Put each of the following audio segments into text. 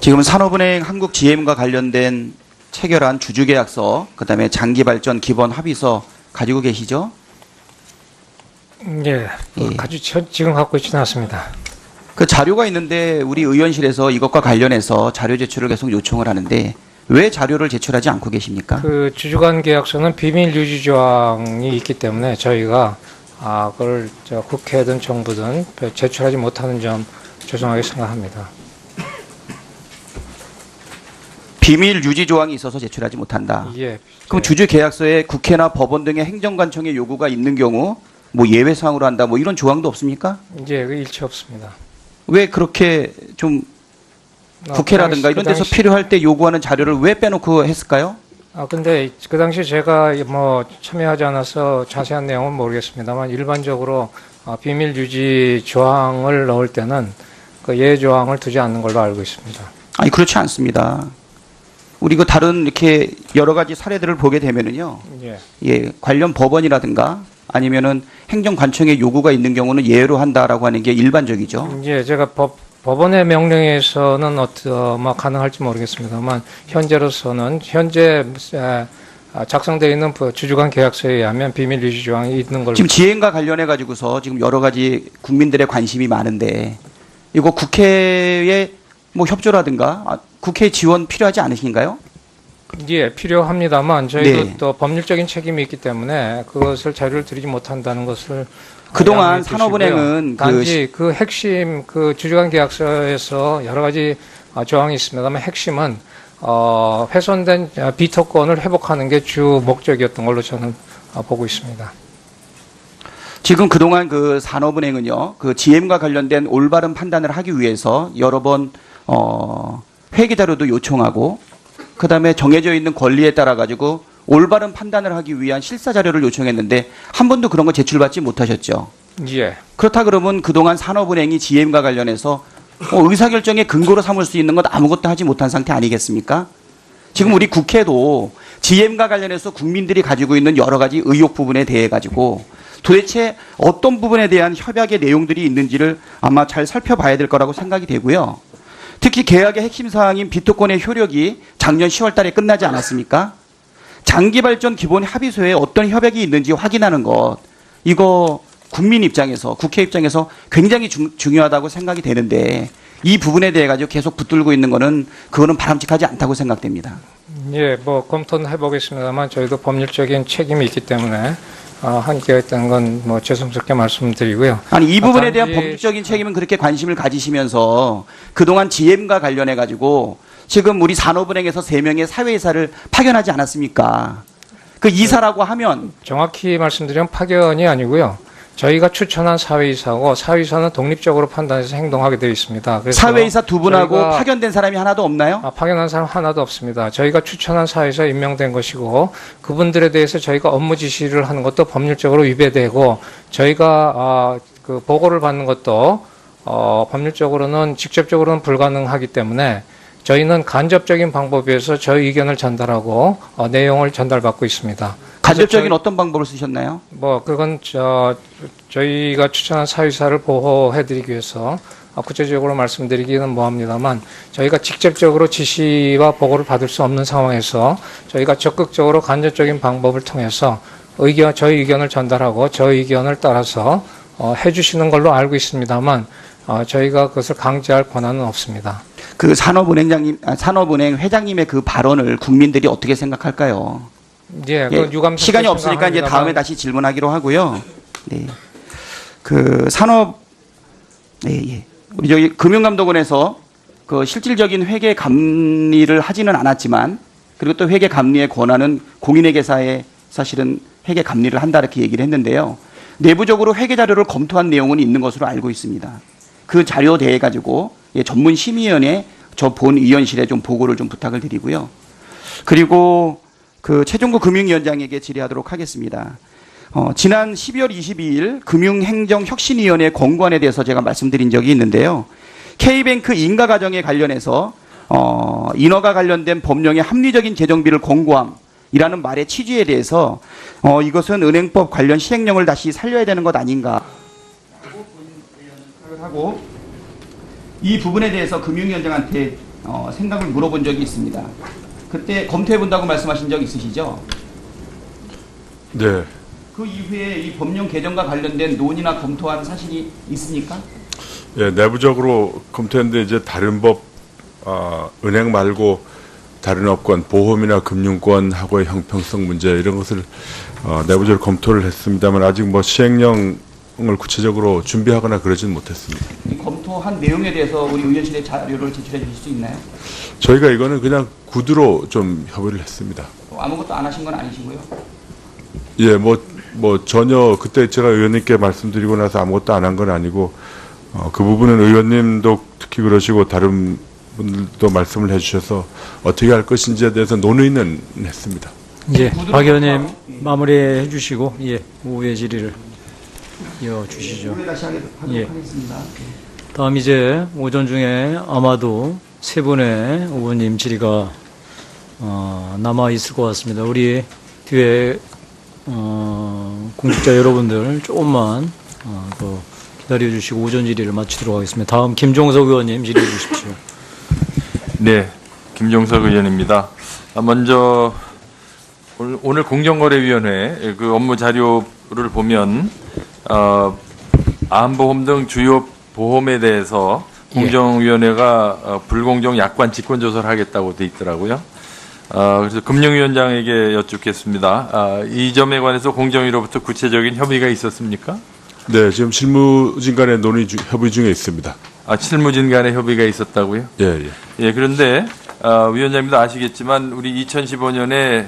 지금 산업은행 한국GM과 관련된 체결한 주주계약서, 그다음에 장기발전 기본 합의서 가지고 계시죠? 예, 지금 갖고 있지는 않습니다. 그 자료가 있는데 우리 의원실에서 이것과 관련해서 자료 제출을 계속 요청을 하는데 왜 자료를 제출하지 않고 계십니까? 그 주주간 계약서는 비밀 유지 조항이 있기 때문에 저희가 그걸 국회든 정부든 제출하지 못하는 점 죄송하게 생각합니다. 비밀 유지 조항이 있어서 제출하지 못한다. 예. 그럼 주주 계약서에 국회나 법원 등의 행정관청의 요구가 있는 경우 뭐 예외 사항으로 한다 뭐 이런 조항도 없습니까? 예, 그 일치 없습니다. 왜 그렇게 좀 국회라든가 이런 데서 필요할 때 요구하는 자료를 왜 빼놓고 했을까요? 근데 그 당시 제가 뭐 참여하지 않아서 자세한 내용은 모르겠습니다만 일반적으로 비밀 유지 조항을 넣을 때는 그 예외 조항을 두지 않는 걸로 알고 있습니다. 아니 그렇지 않습니다. 우리 그 다른 이렇게 여러 가지 사례들을 보게 되면은요. 예, 관련 법원이라든가 아니면은 행정관청의 요구가 있는 경우는 예외로 한다라고 하는 게 일반적이죠. 예, 제가 법원의 명령에서는 뭐 가능할지 모르겠습니다만 현재로서는 현재 작성되어 있는 주주간 계약서에 의하면 비밀 유지 조항이 있는 걸로. 지금 지행과 관련해 가지고서 지금 여러 가지 국민들의 관심이 많은데 이거 국회에 뭐 협조라든가 국회 지원 필요하지 않으신가요? 예, 필요합니다만 저희도 네. 또 법률적인 책임이 있기 때문에 그것을 자료를 드리지 못한다는 것을 그동안 산업은행은 단지 그 핵심 그 주주간 계약서에서 여러 가지 조항이 있습니다만 핵심은 훼손된 비토권을 회복하는 게 주 목적이었던 걸로 저는 보고 있습니다. 지금 그동안 그 산업은행은요, 그 GM과 관련된 올바른 판단을 하기 위해서 여러 번 회계 자료도 요청하고, 그 다음에 정해져 있는 권리에 따라 가지고 올바른 판단을 하기 위한 실사 자료를 요청했는데 한 번도 그런 거 제출받지 못하셨죠. 예. 그렇다 그러면 그동안 산업은행이 GM과 관련해서 의사결정의 근거로 삼을 수 있는 것 아무것도 하지 못한 상태 아니겠습니까? 지금 우리 국회도 GM과 관련해서 국민들이 가지고 있는 여러 가지 의혹 부분에 대해 가지고 도대체 어떤 부분에 대한 협약의 내용들이 있는지를 아마 잘 살펴봐야 될 거라고 생각이 되고요. 특히 계약의 핵심 사항인 비토권의 효력이 작년 10월 달에 끝나지 않았습니까? 장기발전 기본 합의서에 어떤 협약이 있는지 확인하는 것, 이거 국민 입장에서, 국회 입장에서 굉장히 중요하다고 생각이 되는데 이 부분에 대해 가지고 계속 붙들고 있는 거는 그거는 바람직하지 않다고 생각됩니다. 예, 뭐 검토는 해보겠습니다만 저희도 법률적인 책임이 있기 때문에 한계였다는 건 뭐 죄송스럽게 말씀드리고요. 아니 이 부분에 대한 법률적인 책임은 그렇게 관심을 가지시면서 그동안 GM과 관련해 가지고 지금 우리 산업은행에서 3명의 사회이사를 파견하지 않았습니까? 그 이사라고 하면 정확히 말씀드리면 파견이 아니고요. 저희가 추천한 사회이사고 사회이사는 독립적으로 판단해서 행동하게 되어 있습니다. 그래서 사회이사 두 분하고 파견된 사람이 하나도 없나요? 파견한 사람 하나도 없습니다. 저희가 추천한 사회이사 임명된 것이고 그분들에 대해서 저희가 업무 지시를 하는 것도 법률적으로 위배되고 저희가 그 보고를 받는 것도 법률적으로는 직접적으로는 불가능하기 때문에 저희는 간접적인 방법에 의해서 저희 의견을 전달하고 내용을 전달받고 있습니다. 간접적인 어떤 방법을 쓰셨나요? 뭐 그건 저희가 추천한 사회이사를 보호해드리기 위해서 구체적으로 말씀드리기는 뭐합니다만 저희가 직접적으로 지시와 보고를 받을 수 없는 상황에서 저희가 적극적으로 간접적인 방법을 통해서 저희 의견을 전달하고 저희 의견을 따라서 해주시는 걸로 알고 있습니다만 저희가 그것을 강제할 권한은 없습니다. 그 산업은행 회장님의 그 발언을 국민들이 어떻게 생각할까요? 예, 시간이 없으니까 이제 다음에 다시 질문하기로 하고요. 네. 그 우리 저기 금융감독원에서 그 실질적인 회계 감리를 하지는 않았지만 그리고 또 회계 감리의 권한은 공인회계사에 사실은 회계 감리를 한다 이렇게 얘기를 했는데요. 내부적으로 회계 자료를 검토한 내용은 있는 것으로 알고 있습니다. 그 자료에 대해 가지고 전문 심의위원회 저 본 의원실에 좀 보고를 좀 부탁을 드리고요. 그리고 그 최종구 금융위원장에게 질의하도록 하겠습니다. 지난 12월 22일 금융행정혁신위원회 권고안에 대해서 제가 말씀드린 적이 있는데요. K뱅크 인가과정에 관련해서 인허가 관련된 법령의 합리적인 재정비를 권고함이라는 말의 취지에 대해서 이것은 은행법 관련 시행령을 다시 살려야 되는 것 아닌가 하고 이 부분에 대해서 금융위원장한테 생각을 물어본 적이 있습니다. 그때 검토해 본다고 말씀하신 적 있으시죠? 네. 그 이후에 이 법령 개정과 관련된 논의나 검토한 사실이 있습니까? 예, 내부적으로 검토했는데 이제 다른 법, 은행 말고 다른 업권, 보험이나 금융권하고의 형평성 문제 이런 것을 내부적으로 검토를 했습니다만 아직 뭐 시행령을 구체적으로 준비하거나 그러지는 못했습니다. 이 검토한 내용에 대해서 우리 의원실에 자료를 제출해 주실 수 있나요? 저희가 이거는 그냥 구두로 좀 협의를 했습니다. 아무것도 안 하신 건 아니시고요. 예, 뭐 전혀 그때 제가 의원님께 말씀드리고 나서 아무것도 안 한 건 아니고 그 부분은 의원님도 특히 그러시고 다른 분들도 말씀을 해주셔서 어떻게 할 것인지에 대해서 논의는 했습니다. 예, 박 의원님 마무리해 주시고 예, 오후의 질의를 이어주시죠. 오늘 다시 하도록 예. 하겠습니다. 다음 이제 오전 중에 아마도 세 분의 의원님 질의가 남아 있을 것 같습니다. 우리 뒤에 공직자 여러분들 조금만 더 기다려 주시고 오전 질의를 마치도록 하겠습니다. 다음 김종석 의원님 질의해 주십시오. 네, 김종석 의원입니다. 먼저 오늘 공정거래위원회 그 업무 자료를 보면 암보험 등 주요 보험에 대해서 공정위원회가 불공정 약관 직권 조사를 하겠다고 돼 있더라고요. 그래서 금융위원장에게 여쭙겠습니다. 이 점에 관해서 공정위로부터 구체적인 협의가 있었습니까? 네, 지금 실무진 간의 협의 중에 있습니다. 실무진 간의 협의가 있었다고요? 예, 예. 예, 그런데 위원장님도 아시겠지만 우리 2015년에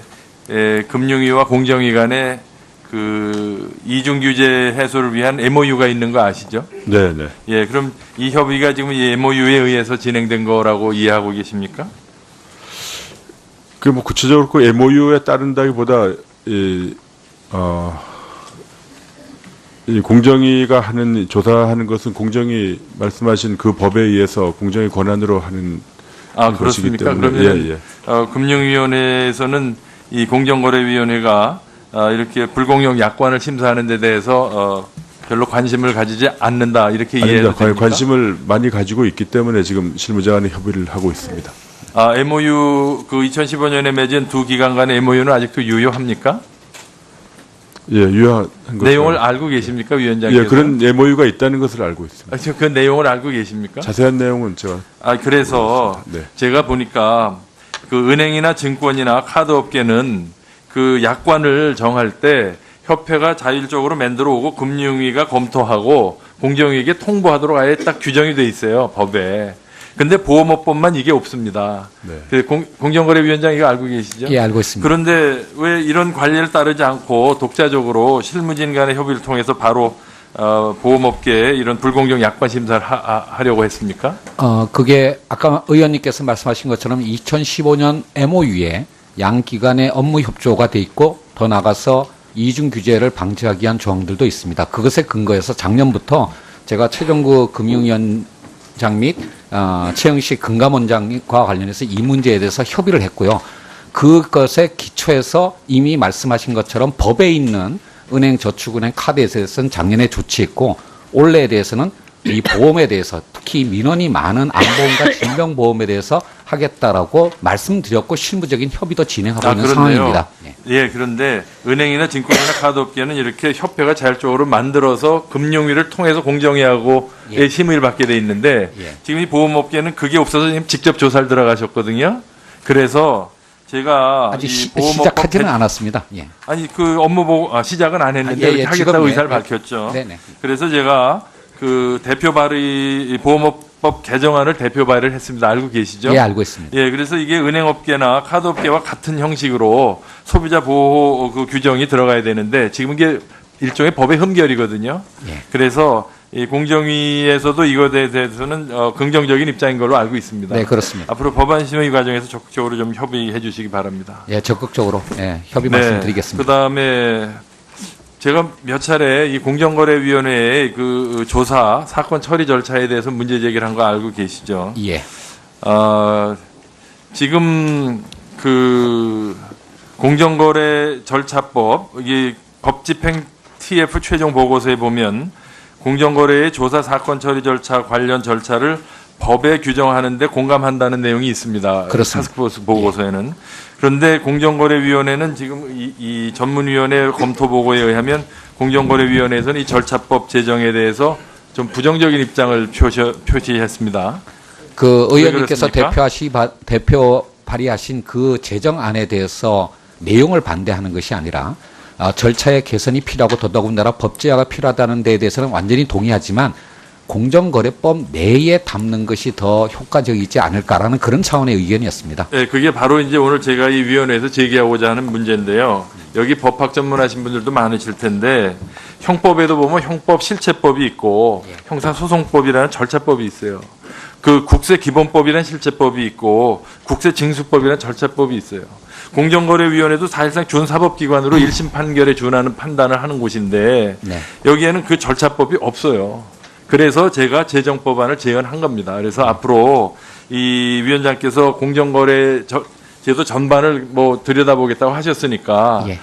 금융위와 공정위 간에 그 이중 규제 해소를 위한 MOU가 있는 거 아시죠? 네, 네. 예, 그럼 이 협의가 지금 이 MOU에 의해서 진행된 거라고 이해하고 계십니까? 그 뭐 구체적으로 그 MOU에 따른다기보다 이 공정위가 하는 조사하는 것은 공정위 말씀하신 그 법에 의해서 공정위 권한으로 하는 것이기 그렇습니까? 때문에 그러면 예, 예. 금융위원회에서는 이 공정거래위원회가 이렇게 불공정 약관을 심사하는 데 대해서 별로 관심을 가지지 않는다 이렇게 이해해도 아닙니다. 됩니까? 관심을 많이 가지고 있기 때문에 지금 실무자 간의 협의를 하고 있습니다. MOU 그 2015년에 맺은 두 기관 간의 MOU는 아직도 유효합니까? 예, 유효한 것으로 내용을 알고 계십니까, 위원장께서? 예, 그런 MOU가 있다는 것을 알고 있습니다. 그 내용을 알고 계십니까? 자세한 내용은 제가 그래서 네. 제가 보니까 그 은행이나 증권이나 카드 업계는 그 약관을 정할 때 협회가 자율적으로 만들어 오고 금융위가 검토하고 공정위에게 통보하도록 아예 딱 규정이 돼 있어요, 법에. 근데 보험업법만 이게 없습니다. 네. 그 공정거래위원장 이거 알고 계시죠? 예, 알고 있습니다. 그런데 왜 이런 관리를 따르지 않고 독자적으로 실무진 간의 협의를 통해서 바로 보험업계에 이런 불공정 약관 심사를 하려고 했습니까? 그게 아까 의원님께서 말씀하신 것처럼 2015년 MOU에 양 기관의 업무 협조가 돼 있고 더 나가서 이중 규제를 방지하기 위한 조항들도 있습니다. 그것에 근거해서 작년부터 제가 최종구 금융위원장 및 최영식 금감원장과 관련해서 이 문제에 대해서 협의를 했고요. 그것에 기초해서 이미 말씀하신 것처럼 법에 있는 은행, 저축은행, 카드에 대해서는 작년에 조치했고 올해에 대해서는 이 보험에 대해서 특히 민원이 많은 암보험과 질병보험에 대해서 하겠다라고 말씀드렸고 실무적인 협의도 진행하고 있는 상황입니다. 예. 예, 그런데 은행이나 증권이나 카드업계는 이렇게 협회가 자율적으로 만들어서 금융위를 통해서 공정위하고 예. 심의를 받게 돼 있는데 예. 지금 이 보험업계는 그게 없어서 지금 직접 조사를 들어가셨거든요. 그래서 제가 아직 이 보험업법 시작하지는 않았습니다. 예. 아니 그 업무 보고 시작은 안 했는데 예, 예, 이렇게 지금 하겠다고 예, 의사를 예. 밝혔죠. 네네. 그래서 제가 그 대표 발의 보험업법 개정안을 대표 발의를 했습니다. 알고 계시죠? 예, 알고 있습니다. 예, 그래서 이게 은행업계나 카드업계와 같은 형식으로 소비자 보호 그 규정이 들어가야 되는데 지금 이게 일종의 법의 흠결이거든요. 예. 그래서 이 공정위에서도 이것에 대해서는 긍정적인 입장인 걸로 알고 있습니다. 네, 그렇습니다. 앞으로 법안 심의 과정에서 적극적으로 좀 협의해 주시기 바랍니다. 예, 적극적으로 협의 말씀드리겠습니다. 그다음에 제가 몇 차례 이 공정거래위원회의 그 조사 사건 처리 절차에 대해서 문제 제기를 한 거 알고 계시죠? 예. 지금 그 공정거래 절차법 이게 법집행 TF 최종 보고서에 보면 공정거래의 조사 사건 처리 절차 관련 절차를 법에 규정하는데 공감한다는 내용이 있습니다. 그렇습니다. 타스크포스 보고서에는. 그런데 공정거래위원회는 지금 이 전문위원회 검토 보고에 의하면 공정거래위원회에서는 이 절차법 제정에 대해서 좀 부정적인 입장을 표시했습니다. 그 의원님께서 그렇습니까? 대표 발의하신 그 제정안에 대해서 내용을 반대하는 것이 아니라 절차의 개선이 필요하고 더더군다나 법제화가 필요하다는 데에 대해서는 완전히 동의하지만 공정거래법 내에 담는 것이 더 효과적이지 않을까라는 그런 차원의 의견이었습니다. 네, 그게 바로 이제 오늘 제가 이 위원회에서 제기하고자 하는 문제인데요. 여기 법학 전문하신 분들도 많으실 텐데 형법에도 보면 형법 실체법이 있고 형사소송법이라는 절차법이 있어요. 그 국세기본법이라는 실체법이 있고 국세징수법이라는 절차법이 있어요. 공정거래위원회도 사실상 준사법기관으로 1심 판결에 준하는 판단을 하는 곳인데 네. 여기에는 그 절차법이 없어요. 그래서 제가 제정법안을 제안한 겁니다. 그래서 앞으로 이 위원장께서 공정거래 제도 전반을 뭐 들여다보겠다고 하셨으니까 예.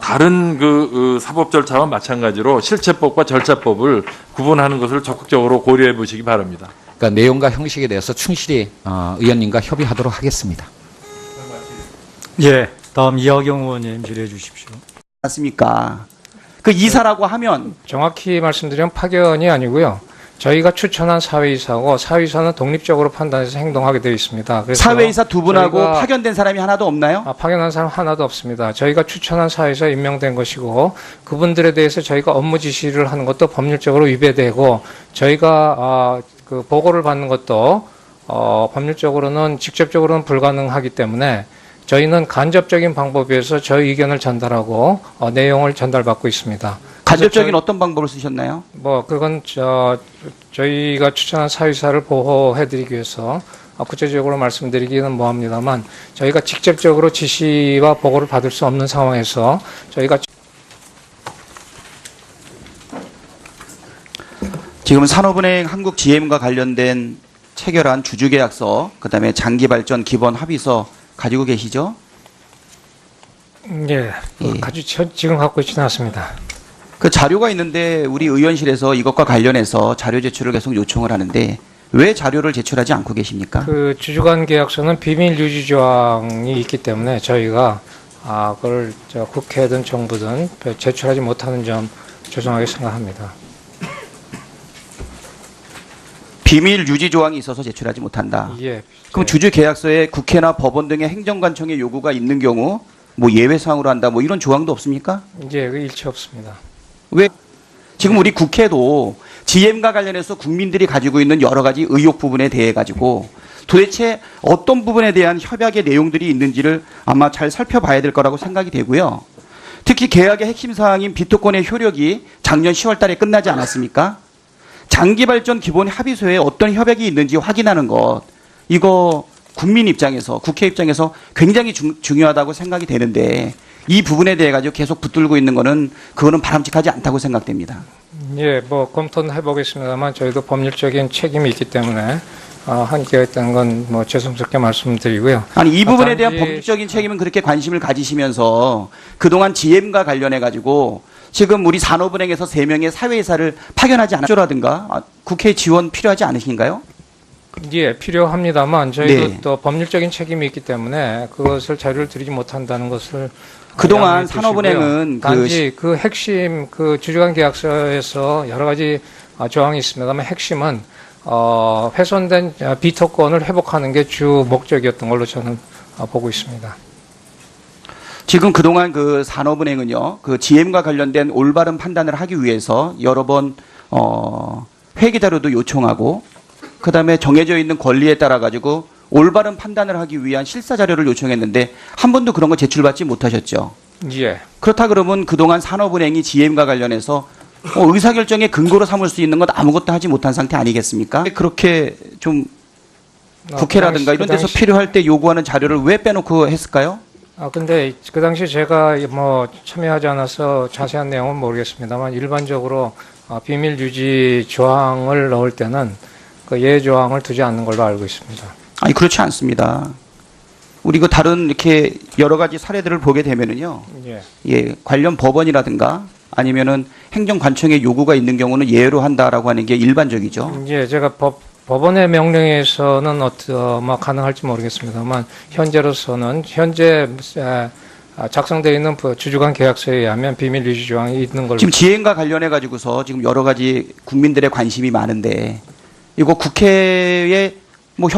다른 그 사법 절차와 마찬가지로 실체법과 절차법을 구분하는 것을 적극적으로 고려해 보시기 바랍니다. 그러니까 내용과 형식에 대해서 충실히 의원님과 협의하도록 하겠습니다. 예, 다음 이하경 의원님 질의해 주십시오. 맞습니까? 그 이사라고 하면 정확히 말씀드리면 파견이 아니고요. 저희가 추천한 사회이사고 사회이사는 독립적으로 판단해서 행동하게 되어 있습니다. 그래서 사회이사 두 분하고 저희가 파견된 사람이 하나도 없나요? 파견한 사람 하나도 없습니다. 저희가 추천한 사회에서 임명된 것이고 그분들에 대해서 저희가 업무 지시를 하는 것도 법률적으로 위배되고 저희가 그 보고를 받는 것도 법률적으로는 직접적으로는 불가능하기 때문에 저희는 간접적인 방법에 의해서 저희 의견을 전달하고 내용을 전달받고 있습니다. 간접적인 어떤 방법을 쓰셨나요? 뭐 그건 저희가 추천한 사회이사를 보호해드리기 위해서 구체적으로 말씀드리기는 뭐합니다만 저희가 직접적으로 지시와 보고를 받을 수 없는 상황에서 저희가 지금 산업은행 한국GM과 관련된 체결한 주주계약서, 그다음에 장기발전 기본 합의서 가지고 계시죠? 예, 지금 갖고 있지는 않습니다. 그 자료가 있는데 우리 의원실에서 이것과 관련해서 자료 제출을 계속 요청을 하는데 왜 자료를 제출하지 않고 계십니까? 그 주주간 계약서는 비밀 유지 조항이 있기 때문에 저희가 그걸 국회든 정부든 제출하지 못하는 점 죄송하게 생각합니다. 비밀 유지 조항이 있어서 제출하지 못한다. 예. 그럼 주주 계약서에 국회나 법원 등의 행정관청의 요구가 있는 경우 뭐 예외 사항으로 한다 뭐 이런 조항도 없습니까? 그 일치 없습니다. 왜 지금 우리 국회도 GM과 관련해서 국민들이 가지고 있는 여러 가지 의혹 부분에 대해 가지고 도대체 어떤 부분에 대한 협약의 내용들이 있는지를 아마 잘 살펴봐야 될 거라고 생각이 되고요. 특히 계약의 핵심 사항인 비토권의 효력이 작년 10월 달에 끝나지 않았습니까? 장기발전 기본 합의서에 어떤 협약이 있는지 확인하는 것, 이거 국민 입장에서, 국회 입장에서 굉장히 중요하다고 생각이 되는데 이 부분에 대해 가지고 계속 붙들고 있는 거는 그거는 바람직하지 않다고 생각됩니다. 예, 뭐 검토는 해보겠습니다만 저희도 법률적인 책임이 있기 때문에 한계가 있다는 건 뭐 죄송스럽게 말씀드리고요. 아니 이 부분에 대한 단지 법률적인 책임은 그렇게 관심을 가지시면서 그동안 GM과 관련해 가지고 지금 우리 산업은행에서 3명의 사회이사를 파견하지 않았죠라든가 국회 지원 필요하지 않으신가요? 예, 필요합니다만 저희도 네. 또 법률적인 책임이 있기 때문에 그것을 자료를 드리지 못한다는 것을 그동안 양해해 주시고요. 산업은행은 단지 그 핵심 그 주주간 계약서에서 여러 가지 조항이 있습니다만 핵심은 훼손된 비토권을 회복하는 게 주 목적이었던 걸로 저는 보고 있습니다. 지금 그동안 그 산업은행은요, 그 GM과 관련된 올바른 판단을 하기 위해서 여러 번 회계 자료도 요청하고, 그 다음에 정해져 있는 권리에 따라 가지고 올바른 판단을 하기 위한 실사 자료를 요청했는데 한 번도 그런 거 제출받지 못하셨죠. 예. 그렇다 그러면 그동안 산업은행이 GM과 관련해서 의사결정의 근거로 삼을 수 있는 것 아무것도 하지 못한 상태 아니겠습니까? 그렇게 좀 국회라든가 이런 데서 필요할 때 요구하는 자료를 왜 빼놓고 했을까요? 근데 그 당시 제가 뭐 참여하지 않아서 자세한 내용은 모르겠습니다만 일반적으로 비밀 유지 조항을 넣을 때는 그 예외 조항을 두지 않는 걸로 알고 있습니다. 아니 그렇지 않습니다. 우리 그 다른 이렇게 여러 가지 사례들을 보게 되면은요, 예. 관련 법원이라든가 아니면은 행정관청의 요구가 있는 경우는 예외로 한다라고 하는 게 일반적이죠. 예, 제가 법원의 명령에서는 뭐 가능할지 모르겠습니다만 현재로서는 현재 작성되어 있는 주주간 계약서에 의하면 비밀 유지 조항이 있는 걸로 지금 지행과 관련해 가지고서 지금 여러 가지 국민들의 관심이 많은데 이거 국회에 뭐